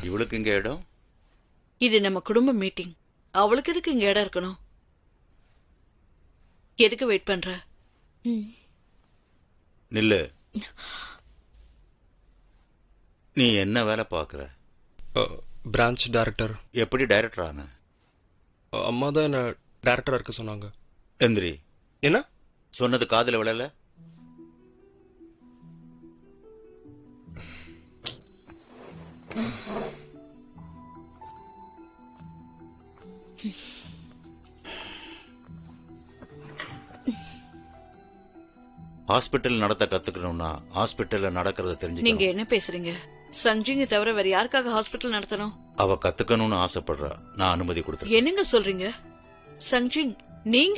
இவளுக்கு இங்க இடம்? இது நம்ம குடும்ப மீட்டிங். அவளுக்கு எதுக்கு இங்க இடம் இருக்கணும்? எதுக்கு வெயிட் பண்ற? நில்லு. நீ என்ன வேலை பார்க்குற? Branch director. எப்படி டைரக்டர் ஆன? அம்மா தான் என்ன டைரக்டராக இருக்க சொன்னாங்க. எந்திரி. என்ன சொன்னது காதுல விழல? ஹாஸ்பிட்டல் நடத்த கத்துக்கணும்னா ஹாஸ்பிட்டல்ல நடக்கிறத நீங்க தெரிஞ்சுக்கணும். என்ன பேசுறீங்க? சஞ்சிங்க தவிர வேற யாருக்காக ஹாஸ்பிட்டல் நடத்தணும்? அவ கத்துக்கணும்னு ஆசைப்படுறா. நான் அனுமதி கொடுத்துருக்கேன். என்னங்க சொல்றீங்க? சஞ்சிங், நீங்க